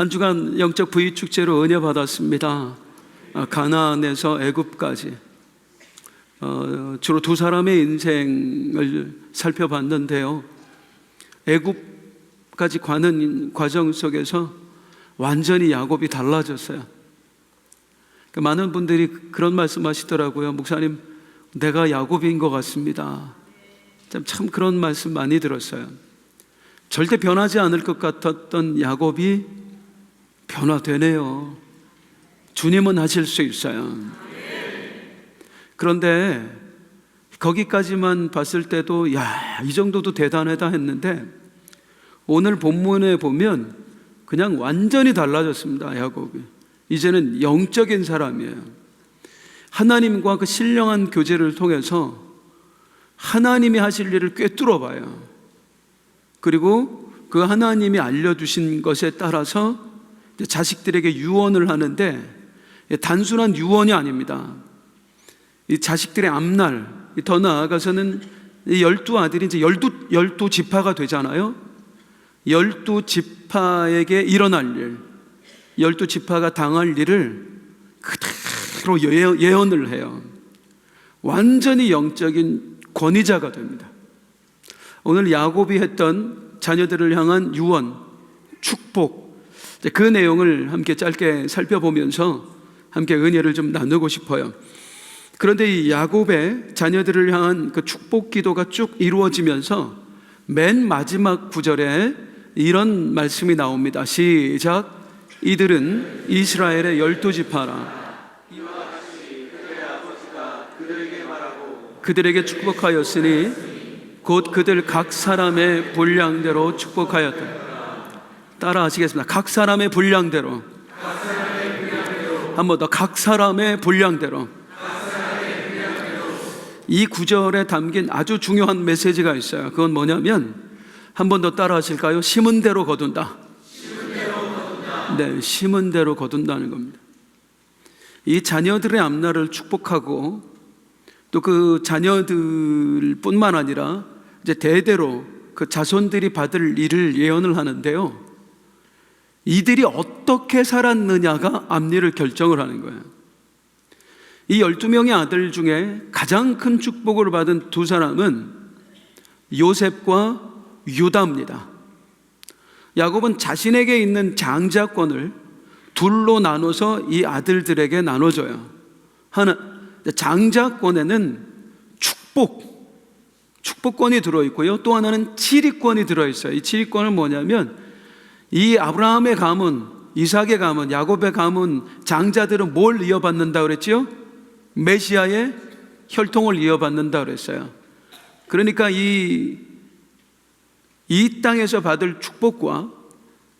한 주간 영적 부위 축제로 은혜 받았습니다. 가나안에서 애굽까지 주로 두 사람의 인생을 살펴봤는데요, 애굽까지 가는 과정 속에서 완전히 야곱이 달라졌어요. 많은 분들이 그런 말씀 하시더라고요. 목사님, 내가 야곱인 것 같습니다. 참 그런 말씀 많이 들었어요. 절대 변하지 않을 것 같았던 야곱이 변화되네요. 주님은 하실 수 있어요. 그런데 거기까지만 봤을 때도 이 정도도 대단하다 했는데, 오늘 본문에 보면 그냥 완전히 달라졌습니다. 야곱이 이제는 영적인 사람이에요. 하나님과 그 신령한 교제를 통해서 하나님이 하실 일을 꿰뚫어 봐요. 그리고 그 하나님이 알려주신 것에 따라서 자식들에게 유언을 하는데, 단순한 유언이 아닙니다. 이 자식들의 앞날, 더 나아가서는 이 12아들이 이제 12지파가 되잖아요. 12지파에게 일어날 일, 12지파가 당할 일을 그대로 예언을 해요. 완전히 영적인 권위자가 됩니다. 오늘 야곱이 했던 자녀들을 향한 유언, 축복, 그 내용을 함께 짧게 살펴보면서 함께 은혜를 좀 나누고 싶어요. 그런데 이 야곱의 자녀들을 향한 그 축복 기도가 쭉 이루어지면서 맨 마지막 구절에 이런 말씀이 나옵니다. 시작. 이들은 이스라엘의 12지파라. 그들에게 축복하였으니 곧 그들 각 사람의 분량대로 축복하였다. 따라 하시겠습니다. 각 사람의 분량대로. 한 번 더. 각 사람의 분량대로. 이 구절에 담긴 아주 중요한 메시지가 있어요. 그건 뭐냐면, 한 번 더 따라 하실까요? 심은 대로 거둔다. 네, 심은 대로 거둔다는 겁니다. 이 자녀들의 앞날을 축복하고, 또 그 자녀들뿐만 아니라 이제 대대로 그 자손들이 받을 일을 예언을 하는데요, 이들이 어떻게 살았느냐가 앞일을 결정을 하는 거예요. 이 12명의 아들 중에 가장 큰 축복을 받은 두 사람은 요셉과 유다입니다. 야곱은 자신에게 있는 장자권을 둘로 나눠서 이 아들들에게 나눠줘요. 하나, 장자권에는 축복권이 들어있고요, 또 하나는 치리권이 들어있어요. 이 치리권은 뭐냐면, 이 아브라함의 가문, 이삭의 가문, 야곱의 가문 장자들은 뭘 이어받는다 그랬지요? 메시아의 혈통을 이어받는다 그랬어요. 그러니까 이 땅에서 받을 축복과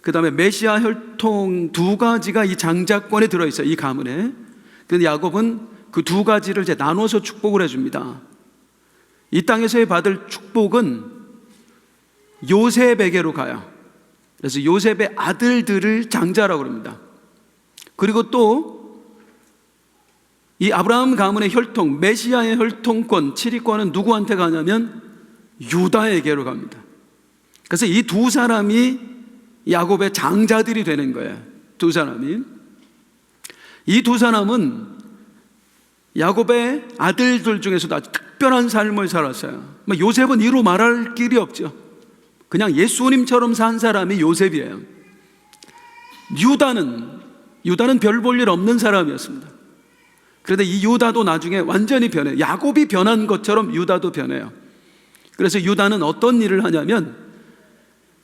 그 다음에 메시아 혈통 두 가지가 이 장자권에 들어있어요. 이 가문에. 그런데 야곱은 그 두 가지를 이제 나눠서 축복을 해줍니다. 이 땅에서의 받을 축복은 요셉에게로 가요. 그래서 요셉의 아들들을 장자라고 합니다. 그리고 또 이 아브라함 가문의 혈통, 메시아의 혈통권, 치리권은 누구한테 가냐면 유다에게로 갑니다. 그래서 이 두 사람이 야곱의 장자들이 되는 거예요. 두 사람이. 이 두 사람은 야곱의 아들들 중에서도 아주 특별한 삶을 살았어요. 요셉은 이루 말할 길이 없죠. 그냥 예수님처럼 산 사람이 요셉이에요. 유다는 별 볼 일 없는 사람이었습니다. 그런데 이 유다도 나중에 완전히 변해요. 야곱이 변한 것처럼 유다도 변해요. 그래서 유다는 어떤 일을 하냐면,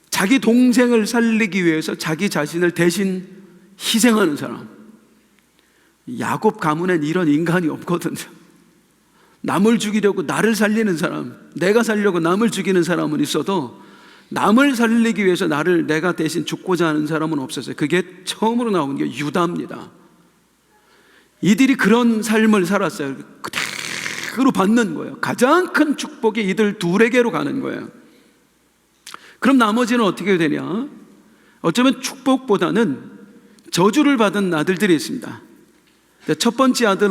자기 동생을 살리기 위해서 자기 자신을 대신 희생하는 사람. 야곱 가문엔 이런 인간이 없거든요. 남을 죽이려고 나를 살리는 사람, 내가 살려고 남을 죽이는 사람은 있어도 남을 살리기 위해서 내가 대신 죽고자 하는 사람은 없었어요. 그게 처음으로 나온 게 유다입니다. 이들이 그런 삶을 살았어요. 그대로 받는 거예요. 가장 큰 축복이 이들 둘에게로 가는 거예요. 그럼 나머지는 어떻게 되냐? 어쩌면 축복보다는 저주를 받은 아들들이 있습니다. 첫 번째 아들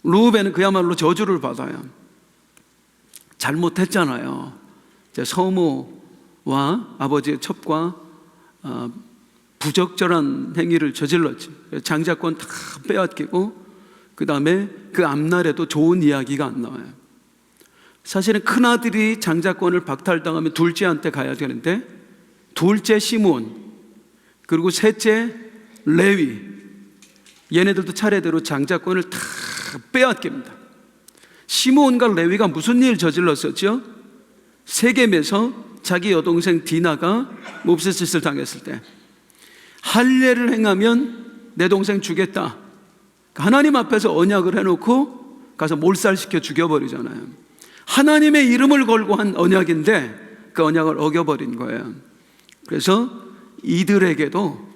루벤은 그야말로 저주를 받아요. 잘못했잖아요. 서모와 아버지의 첩과 부적절한 행위를 저질렀지. 장자권 다 빼앗기고 그 다음에 그 앞날에도 좋은 이야기가 안 나와요. 사실은 큰아들이 장자권을 박탈당하면 둘째한테 가야 되는데 둘째 시므온 그리고 셋째 레위, 얘네들도 차례대로 장자권을 다 빼앗깁니다. 시므온과 레위가 무슨 일 저질렀었죠? 세겜에서 자기 여동생 디나가 몹쓸 짓을 당했을 때 할례를 행하면 내 동생 주겠다, 하나님 앞에서 언약을 해놓고 가서 몰살시켜 죽여버리잖아요. 하나님의 이름을 걸고 한 언약인데 그 언약을 어겨버린 거예요. 그래서 이들에게도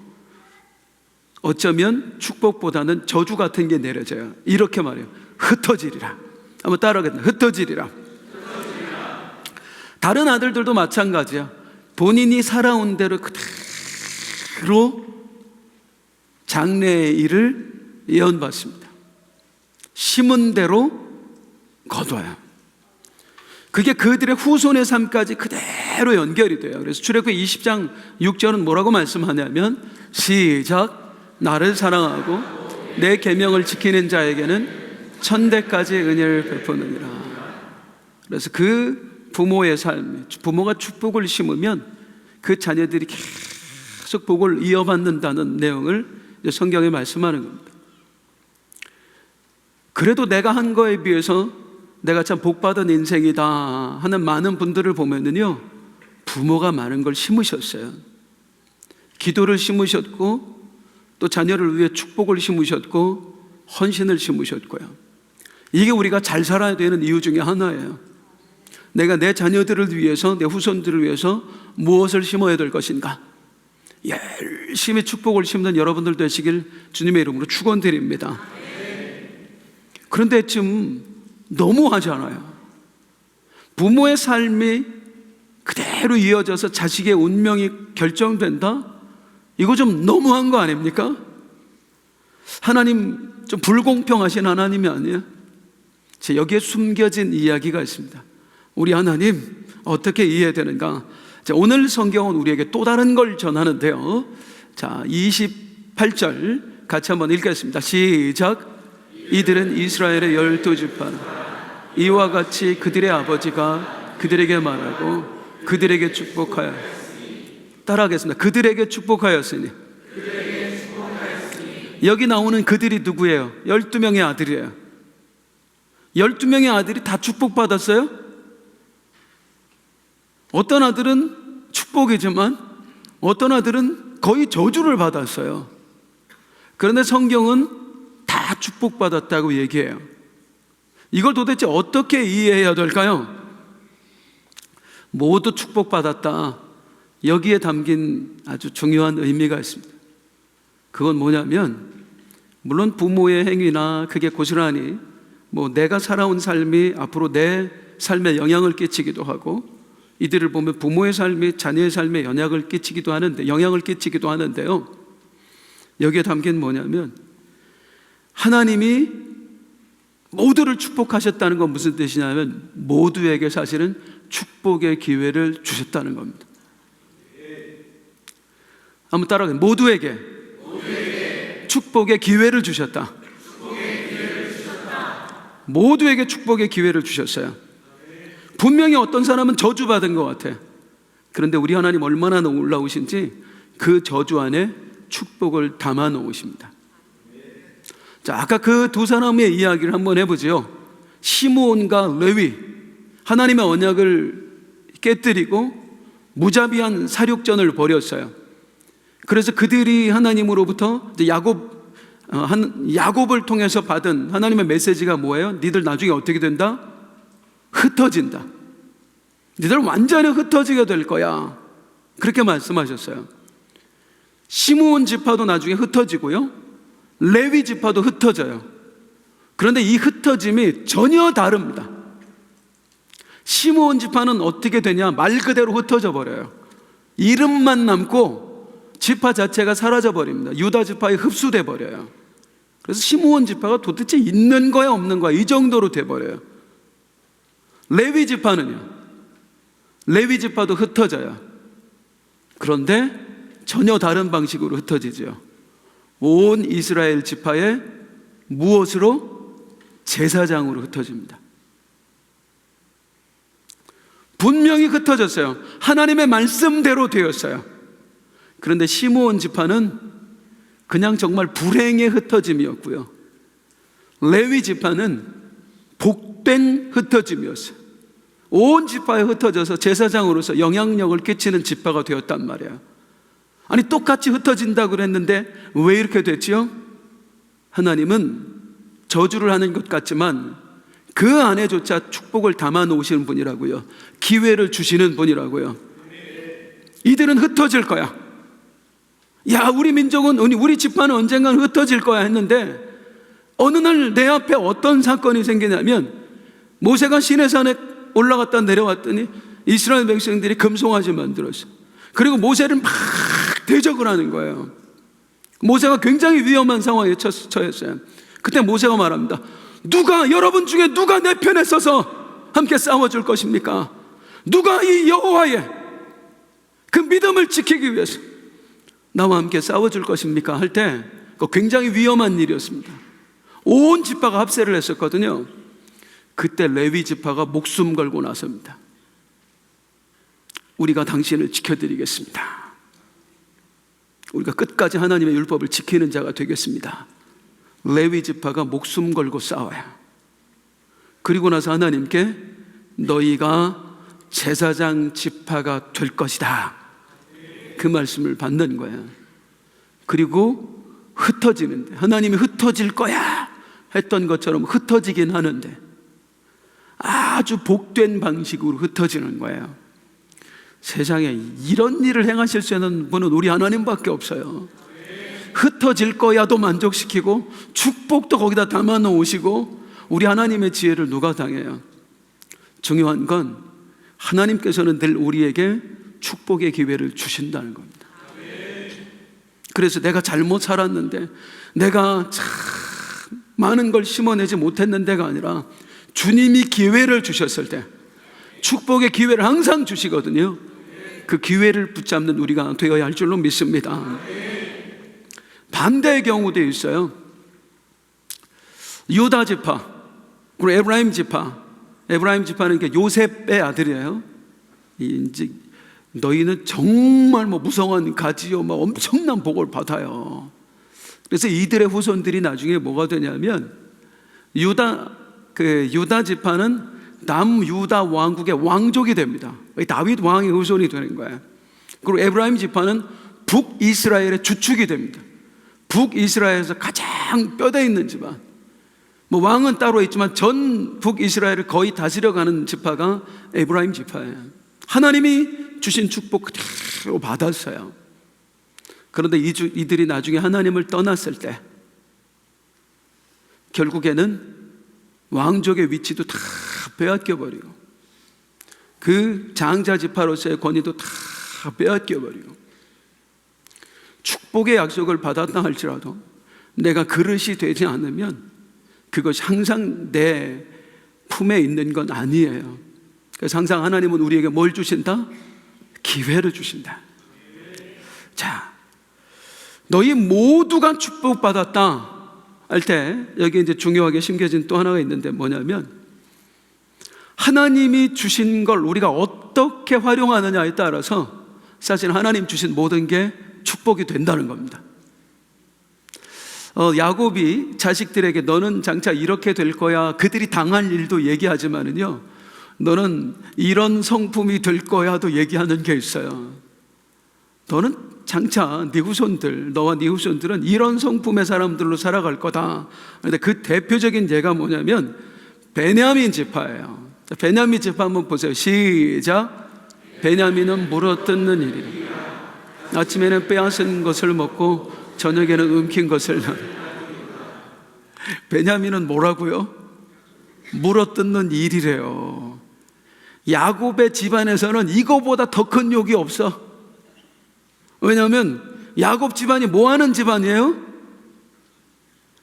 어쩌면 축복보다는 저주 같은 게 내려져요. 이렇게 말해요. 흩어지리라. 한번 따라하겠습니다. 흩어지리라. 다른 아들들도 마찬가지야. 본인이 살아온 대로 그대로 장래의 일을 예언받습니다. 심은 대로 거둬요. 그게 그들의 후손의 삶까지 그대로 연결이 돼요. 그래서 출애굽기 20장 6절은 뭐라고 말씀하냐면 시작, 나를 사랑하고 내 계명을 지키는 자에게는 천대까지 은혜를 베푸느니라. 그래서 그 부모의 삶, 부모가 축복을 심으면 그 자녀들이 계속 복을 이어받는다는 내용을 성경에 말씀하는 겁니다. 그래도 내가 한 거에 비해서 내가 참 복받은 인생이다 하는 많은 분들을 보면은요, 부모가 많은 걸 심으셨어요. 기도를 심으셨고 또 자녀를 위해 축복을 심으셨고 헌신을 심으셨고요. 이게 우리가 잘 살아야 되는 이유 중에 하나예요. 내가 내 자녀들을 위해서, 내 후손들을 위해서 무엇을 심어야 될 것인가, 열심히 축복을 심는 여러분들 되시길 주님의 이름으로 축원드립니다. 그런데 지금 너무하지 않아요? 부모의 삶이 그대로 이어져서 자식의 운명이 결정된다? 이거 좀 너무한 거 아닙니까? 하나님 좀 불공평하신 하나님이 아니에요? 여기에 숨겨진 이야기가 있습니다. 우리 하나님 어떻게 이해해야 되는가? 오늘 성경은 우리에게 또 다른 걸 전하는데요. 자, 28절 같이 한번 읽겠습니다. 시작. 이들은 이스라엘의 12지파 이와 같이 그들의 아버지가 그들에게 말하고 그들에게 축복하여, 따라하겠습니다. 그들에게 축복하였으니. 여기 나오는 그들이 누구예요? 12명의 아들이에요. 12명의 아들이 다 축복받았어요? 어떤 아들은 축복이지만 어떤 아들은 거의 저주를 받았어요. 그런데 성경은 다 축복받았다고 얘기해요. 이걸 도대체 어떻게 이해해야 될까요? 모두 축복받았다. 여기에 담긴 아주 중요한 의미가 있습니다. 그건 뭐냐면, 물론 부모의 행위나 그게 고스란히 내가 살아온 삶이 앞으로 내 삶에 영향을 끼치기도 하고, 이들을 보면 부모의 삶이 자녀의 삶에 영향을 끼치기도 하는데요. 여기에 담긴 뭐냐면, 하나님이 모두를 축복하셨다는 건 무슨 뜻이냐면 모두에게 사실은 축복의 기회를 주셨다는 겁니다. 한번 따라가세요. 모두에게 축복의 기회를 주셨다. 모두에게 축복의 기회를 주셨어요. 분명히 어떤 사람은 저주받은 것 같아. 그런데 우리 하나님 얼마나 놀라우신지 그 저주 안에 축복을 담아 놓으십니다. 자, 아까 그 두 사람의 이야기를 한번 해보죠. 시므온과 레위, 하나님의 언약을 깨뜨리고 무자비한 사륙전을 벌였어요. 그래서 그들이 하나님으로부터 야곱을 통해서 받은 하나님의 메시지가 뭐예요? 니들 나중에 어떻게 된다? 흩어진다. 니들 완전히 흩어지게 될 거야. 그렇게 말씀하셨어요. 시므온 지파도 나중에 흩어지고요, 레위 지파도 흩어져요. 그런데 이 흩어짐이 전혀 다릅니다. 시므온 지파는 어떻게 되냐? 말 그대로 흩어져 버려요. 이름만 남고 지파 자체가 사라져 버립니다. 유다 지파에 흡수돼 버려요. 그래서 시므온 지파가 도대체 있는 거야 없는 거야 이 정도로 돼 버려요. 레위 지파는요, 레위 지파도 흩어져요. 그런데 전혀 다른 방식으로 흩어지죠. 온 이스라엘 지파에 무엇으로? 제사장으로 흩어집니다. 분명히 흩어졌어요. 하나님의 말씀대로 되었어요. 그런데 시므온 지파는 그냥 정말 불행의 흩어짐이었고요, 레위 지파는 복된 흩어짐이었어요. 온 지파에 흩어져서 제사장으로서 영향력을 끼치는 지파가 되었단 말이에요. 아니, 똑같이 흩어진다고 그랬는데 왜 이렇게 됐지요? 하나님은 저주를 하는 것 같지만 그 안에조차 축복을 담아 놓으시는 분이라고요. 기회를 주시는 분이라고요. 이들은 흩어질 거야. 야, 우리 민족은, 우리 지파는 언젠간 흩어질 거야 했는데 어느 날 내 앞에 어떤 사건이 생기냐면, 모세가 시내산에 올라갔다 내려왔더니 이스라엘 백성들이 금송아지 만들었어요. 그리고 모세를 막 대적을 하는 거예요. 모세가 굉장히 위험한 상황에 처했어요. 그때 모세가 말합니다. 여러분 중에 누가 내 편에 서서 함께 싸워줄 것입니까? 누가 이 여호와의 그 믿음을 지키기 위해서 나와 함께 싸워줄 것입니까? 할 때 굉장히 위험한 일이었습니다. 온 지파가 합세를 했었거든요. 그때 레위 지파가 목숨 걸고 나섭니다. 우리가 당신을 지켜드리겠습니다. 우리가 끝까지 하나님의 율법을 지키는 자가 되겠습니다. 레위 지파가 목숨 걸고 싸워요. 그리고 나서 하나님께 너희가 제사장 지파가 될 것이다, 그 말씀을 받는 거예요. 그리고 흩어지는데, 하나님이 흩어질 거야 했던 것처럼 흩어지긴 하는데 아주 복된 방식으로 흩어지는 거예요. 세상에 이런 일을 행하실 수 있는 분은 우리 하나님밖에 없어요. 흩어질 거야도 만족시키고 축복도 거기다 담아 놓으시고, 우리 하나님의 지혜를 누가 당해요? 중요한 건 하나님께서는 늘 우리에게 축복의 기회를 주신다는 겁니다. 그래서 내가 잘못 살았는데, 내가 참 많은 걸 심어내지 못했는데가 아니라 주님이 기회를 주셨을 때 축복의 기회를 항상 주시거든요. 그 기회를 붙잡는 우리가 되어야 할 줄로 믿습니다. 반대의 경우도 있어요. 유다 지파 그리고 에브라임 지파. 에브라임 지파는 요셉의 아들이에요. 이제 너희는 정말 무성한 가지요, 엄청난 복을 받아요. 그래서 이들의 후손들이 나중에 뭐가 되냐면 유다 지파는 남유다 왕국의 왕족이 됩니다. 다윗 왕의 후손이 되는 거예요. 그리고 에브라임 지파는 북이스라엘의 주축이 됩니다. 북이스라엘에서 가장 뼈대 있는 집안. 왕은 따로 있지만 전 북이스라엘을 거의 다스려가는 지파가 에브라임 지파예요. 하나님이 주신 축복 그대로 받았어요. 그런데 이들이 나중에 하나님을 떠났을 때 결국에는 왕족의 위치도 다 빼앗겨버리고 그 장자 지파로서의 권위도 다 빼앗겨버리고, 축복의 약속을 받았다 할지라도 내가 그릇이 되지 않으면 그것이 항상 내 품에 있는 건 아니에요. 그래서 항상 하나님은 우리에게 뭘 주신다? 기회를 주신다. 자, 너희 모두가 축복받았다 할 때 여기 이제 중요하게 심겨진 또 하나가 있는데 뭐냐면, 하나님이 주신 걸 우리가 어떻게 활용하느냐에 따라서 사실 하나님 주신 모든 게 축복이 된다는 겁니다. 야곱이 자식들에게 너는 장차 이렇게 될 거야, 그들이 당할 일도 얘기하지만은요, 너는 이런 성품이 될 거야도 얘기하는 게 있어요. 너는 장차 네 후손들, 너와 네 후손들은 이런 성품의 사람들로 살아갈 거다. 그런데 그 대표적인 예가 뭐냐면 베냐민 지파예요. 베냐민 지파 한번 보세요. 시작. 베냐민은 물어뜯는 일이라. 아침에는 빼앗은 것을 먹고 저녁에는 움킨 것을. 베냐민은 뭐라고요? 물어뜯는 일이래요. 야곱의 집안에서는 이거보다 더 큰 욕이 없어. 왜냐하면 야곱 집안이 뭐 하는 집안이에요?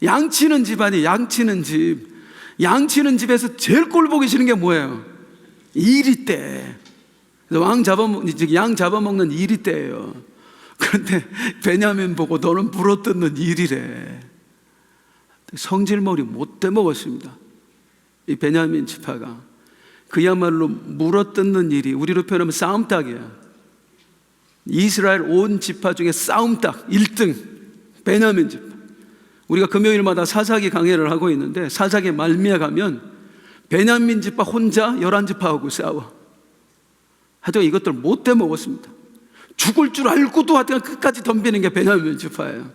양치는 집안이, 양치는 집. 양치는 집에서 제일 꼴보기 싫은 게 뭐예요? 이리떼. 양 잡아먹는 이리떼예요. 그런데 베냐민 보고 너는 물어뜯는 일이래. 성질머리 못돼 먹었습니다. 이 베냐민 지파가 그야말로 물어뜯는 일이, 우리로 표현하면 싸움닭이야. 이스라엘 온 지파 중에 싸움닭 1등 베냐민 지파. 우리가 금요일마다 사사기 강해를 하고 있는데, 사사기 말미에 가면 베냐민 지파 혼자 11지파하고 싸워. 하여튼 이것들 못돼 먹었습니다. 죽을 줄 알고도 하여튼 끝까지 덤비는 게 베냐민 지파예요.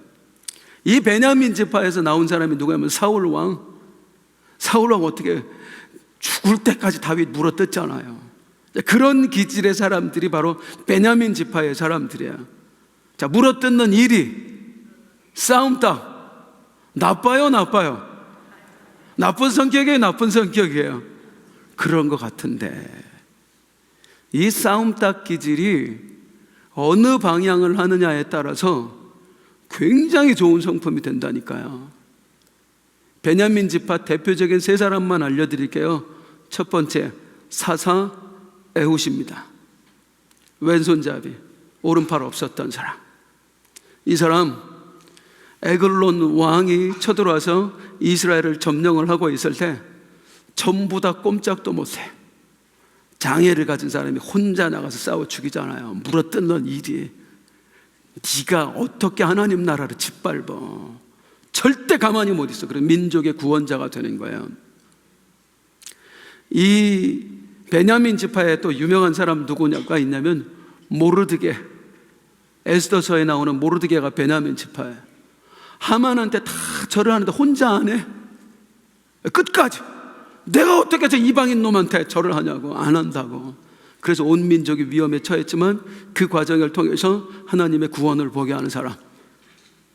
이 베냐민 지파에서 나온 사람이 누구냐면 사울 왕. 사울 왕 어떻게 죽을 때까지 다윗 물어뜯잖아요. 그런 기질의 사람들이 바로 베냐민 지파의 사람들이에요. 자, 물어뜯는 일이 싸움닭. 나빠요, 나빠요? 나쁜 성격이에요, 나쁜 성격이에요? 그런 것 같은데, 이 싸움닭 기질이 어느 방향을 하느냐에 따라서 굉장히 좋은 성품이 된다니까요. 베냐민 지파 대표적인 세 사람만 알려드릴게요. 첫 번째, 사사 에훗입니다. 왼손잡이, 오른팔 없었던 사람. 이 사람 에글론 왕이 쳐들어와서 이스라엘을 점령을 하고 있을 때 전부 다 꼼짝도 못해. 장애를 가진 사람이 혼자 나가서 싸워 죽이잖아요. 물어뜯는 일이. 네가 어떻게 하나님 나라를 짓밟어. 절대 가만히 못 있어. 그래, 민족의 구원자가 되는 거예요. 이 베냐민 지파에 또 유명한 사람 누구가 있냐면 모르드게. 에스더서에 나오는 모르드게가 베냐민 지파예요. 하만한테 다 절을 하는데 혼자 안 해. 끝까지. 내가 어떻게 저 이방인 놈한테 절을 하냐고. 안 한다고. 그래서 온 민족이 위험에 처했지만 그 과정을 통해서 하나님의 구원을 보게 하는 사람.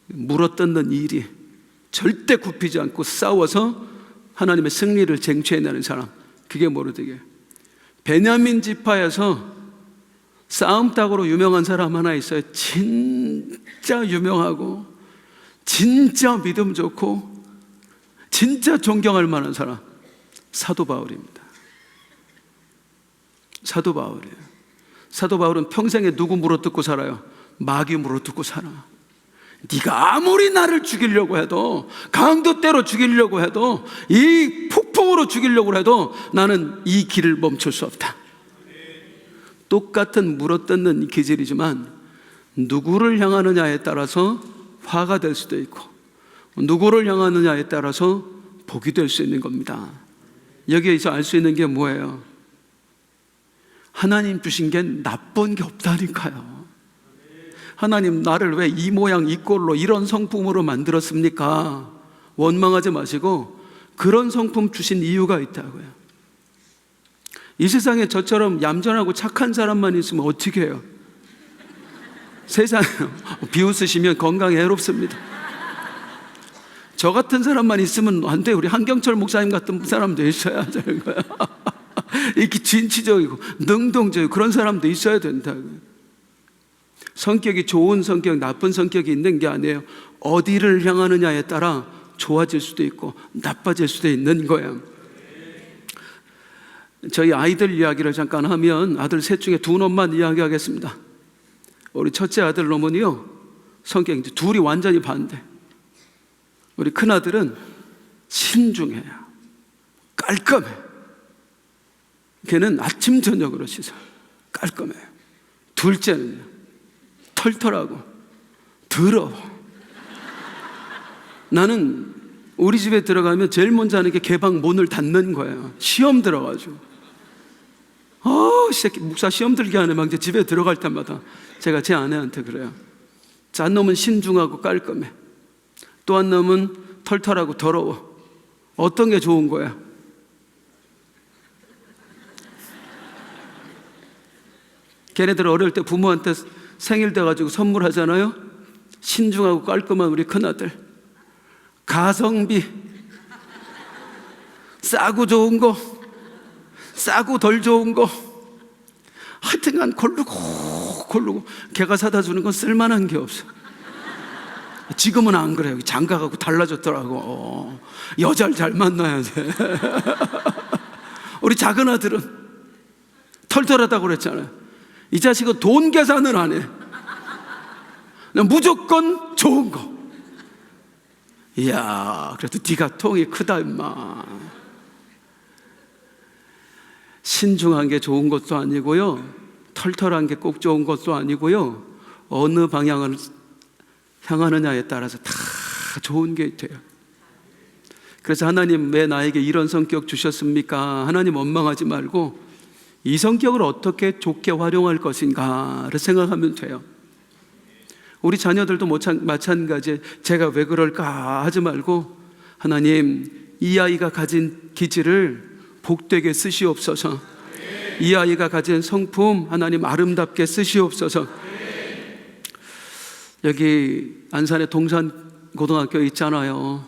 물어뜯는 일이 절대 굽히지 않고 싸워서 하나님의 승리를 쟁취해내는 사람. 그게 모르드게. 베냐민 지파에서 싸움닭으로 유명한 사람 하나 있어요. 진짜 유명하고 진짜 믿음 좋고 진짜 존경할 만한 사람, 사도 바울입니다. 사도 바울이에요. 사도 바울은 평생에 누구 물어뜯고 살아요? 마귀 물어뜯고 살아. 네가 아무리 나를 죽이려고 해도, 강도대로 죽이려고 해도, 이 폭풍으로 죽이려고 해도 나는 이 길을 멈출 수 없다. 똑같은 물어뜯는 기질이지만 누구를 향하느냐에 따라서 화가 될 수도 있고, 누구를 향하느냐에 따라서 복이 될 수 있는 겁니다. 여기에서 알 수 있는 게 뭐예요? 하나님 주신 게 나쁜 게 없다니까요. 하나님 나를 왜 이 모양 이 꼴로 이런 성품으로 만들었습니까? 원망하지 마시고 그런 성품 주신 이유가 있다고요. 이 세상에 저처럼 얌전하고 착한 사람만 있으면 어떻게 해요? 세상에 비웃으시면 건강에 해롭습니다. 저 같은 사람만 있으면 안 돼요. 우리 한경철 목사님 같은 사람도 있어야 되는 거야. 이렇게 진취적이고 능동적이고 그런 사람도 있어야 된다고요. 성격이 좋은 성격, 나쁜 성격이 있는 게 아니에요. 어디를 향하느냐에 따라 좋아질 수도 있고 나빠질 수도 있는 거예요. 저희 아이들 이야기를 잠깐 하면, 아들 셋 중에 두 놈만 이야기하겠습니다. 우리 첫째 아들 놈은요, 성격이 이제 둘이 완전히 반대. 우리 큰아들은 신중해요. 깔끔해. 걔는 아침 저녁으로 씻어요. 깔끔해요. 둘째는요, 털털하고 더러워. 나는 우리 집에 들어가면 제일 먼저 하는 게 개방 문을 닫는 거예요. 시험 들어가지고. 이 새끼 목사 시험 들게 하네. 막 이제 집에 들어갈 때마다 제가 제 아내한테 그래요. 자, 한 놈은 신중하고 깔끔해. 또 한 놈은 털털하고 더러워. 어떤 게 좋은 거야? 걔네들 어릴 때 부모한테 생일 돼가지고 선물하잖아요. 신중하고 깔끔한 우리 큰아들. 가성비. 싸고 좋은 거, 싸고 덜 좋은 거, 하여튼간 고르고 걔가 사다 주는 건 쓸만한 게 없어. 지금은 안 그래요. 장가가고 달라졌더라고. 여자를 잘 만나야 돼. 우리 작은 아들은 털털하다고 그랬잖아요. 이 자식은 돈 계산을 안 해. 무조건 좋은 거. 이야, 그래도 네가 통이 크다 임마. 신중한 게 좋은 것도 아니고요, 털털한 게 꼭 좋은 것도 아니고요, 어느 방향을 향하느냐에 따라서 다 좋은 게 돼요. 그래서 하나님 왜 나에게 이런 성격 주셨습니까? 하나님 원망하지 말고 이 성격을 어떻게 좋게 활용할 것인가를 생각하면 돼요. 우리 자녀들도 마찬가지. 제가 왜 그럴까 하지 말고, 하나님 이 아이가 가진 기질을 복되게 쓰시옵소서. 이 아이가 가진 성품 하나님 아름답게 쓰시옵소서. 여기 안산에 동산고등학교 있잖아요.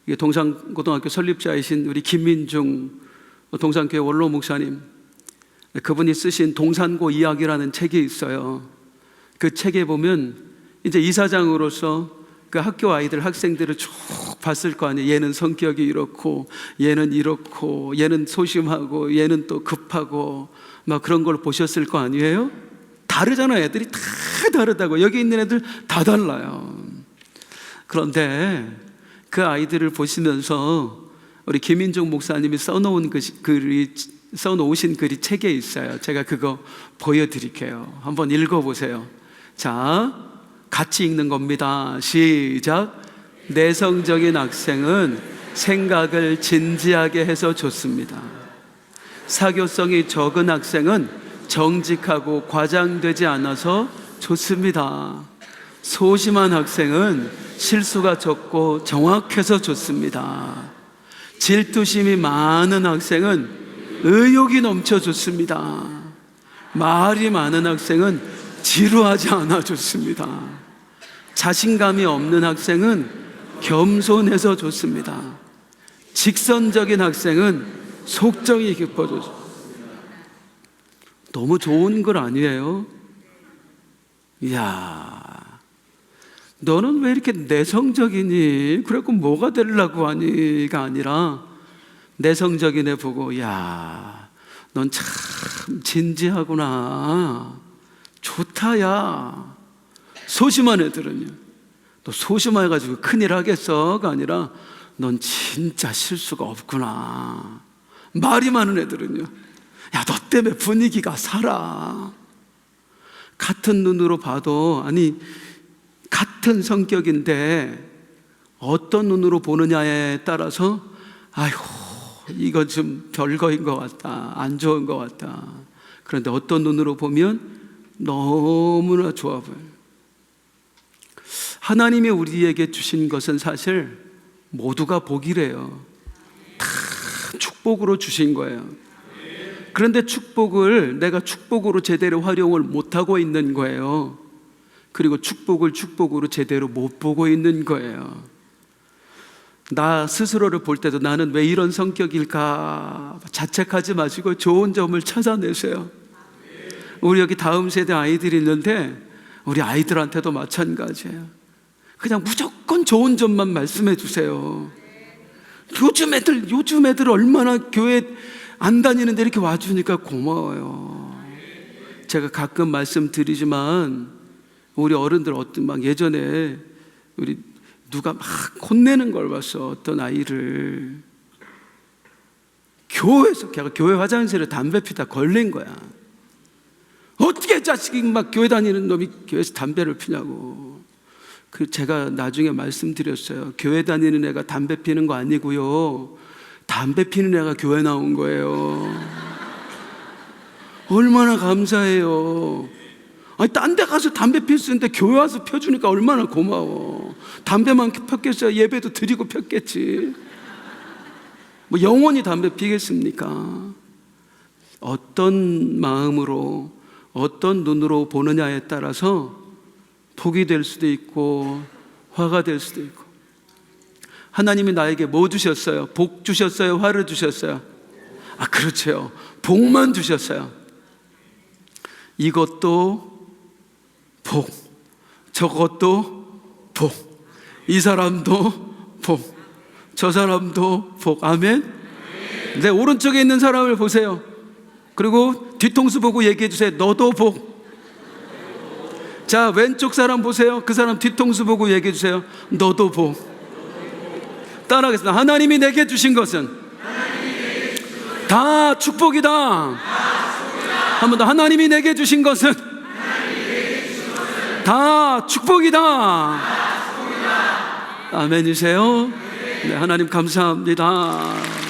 이게 동산고등학교 설립자이신 우리 김민중 동산교회 원로 목사님, 그분이 쓰신 동산고 이야기라는 책이 있어요. 그 책에 보면 이제 이사장으로서 그 학교 아이들, 학생들을 쭉 봤을 거 아니에요. 얘는 성격이 이렇고, 얘는 이렇고, 얘는 소심하고, 얘는 또 급하고, 막 그런 걸 보셨을 거 아니에요? 다르잖아요. 애들이 다 다르다고. 여기 있는 애들 다 달라요. 그런데 그 아이들을 보시면서 우리 김민종 목사님이 써놓으신 글이 책에 있어요. 제가 그거 보여드릴게요. 한번 읽어보세요. 자, 같이 읽는 겁니다. 시작. 내성적인 학생은 생각을 진지하게 해서 좋습니다. 사교성이 적은 학생은 정직하고 과장되지 않아서 좋습니다. 소심한 학생은 실수가 적고 정확해서 좋습니다. 질투심이 많은 학생은 의욕이 넘쳐 좋습니다. 말이 많은 학생은 지루하지 않아 좋습니다. 자신감이 없는 학생은 겸손해서 좋습니다. 직선적인 학생은 속정이 깊어져 좋습니다. 너무 좋은 글 아니에요? 이야, 너는 왜 이렇게 내성적이니? 그래갖고 뭐가 되려고 하니가 아니라, 내성적인 애 보고, 야, 넌 참 진지하구나, 좋다 야. 소심한 애들은요, 또 소심해가지고 큰일 하겠어가 아니라, 넌 진짜 실수가 없구나. 말이 많은 애들은요, 야, 너 때문에 분위기가 살아. 같은 눈으로 봐도, 아니 같은 성격인데 어떤 눈으로 보느냐에 따라서, 아이고 이거 좀 별거인 것 같다, 안 좋은 것 같다. 그런데 어떤 눈으로 보면 너무나 좋아 보여요. 하나님이 우리에게 주신 것은 사실 모두가 복이래요. 다 축복으로 주신 거예요. 그런데 축복을 내가 축복으로 제대로 활용을 못하고 있는 거예요. 그리고 축복을 축복으로 제대로 못 보고 있는 거예요. 나 스스로를 볼 때도 나는 왜 이런 성격일까 자책하지 마시고 좋은 점을 찾아내세요. 우리 여기 다음 세대 아이들이 있는데 우리 아이들한테도 마찬가지예요. 그냥 무조건 좋은 점만 말씀해 주세요. 요즘 애들 얼마나 교회 안 다니는데 이렇게 와주니까 고마워요. 제가 가끔 말씀드리지만 우리 어른들 막 예전에 우리 누가 막 혼내는 걸 봤어. 어떤 아이를 교회에서, 걔가 교회 화장실에 담배 피다 걸린 거야. 어떻게 자식이 막 교회 다니는 놈이 교회에서 담배를 피냐고. 제가 나중에 말씀드렸어요. 교회 다니는 애가 담배 피는 거 아니고요, 담배 피는 애가 교회 나온 거예요. 얼마나 감사해요. 아니, 딴 데 가서 담배 필 수 있는데 교회 와서 펴주니까 얼마나 고마워. 담배만 폈겠어요? 예배도 드리고 폈겠지. 뭐 영원히 담배 피겠습니까? 어떤 마음으로, 어떤 눈으로 보느냐에 따라서 복이 될 수도 있고 화가 될 수도 있고. 하나님이 나에게 뭐 주셨어요? 복 주셨어요? 화를 주셨어요? 아, 그렇죠. 복만 주셨어요. 이것도 복, 저것도 복, 이 사람도 복, 저 사람도 복. 아멘. 내 오른쪽에 있는 사람을 보세요. 그리고 뒤통수 보고 얘기해 주세요. 너도 복. 자, 왼쪽 사람 보세요. 그 사람 뒤통수 보고 얘기해 주세요. 너도 보. 따라하겠습니다. 하나님이 내게 주신 것은 다 축복이다. 한 번 더. 하나님이 내게 주신 것은 다 축복이다. 아멘이세요? 네, 하나님 감사합니다.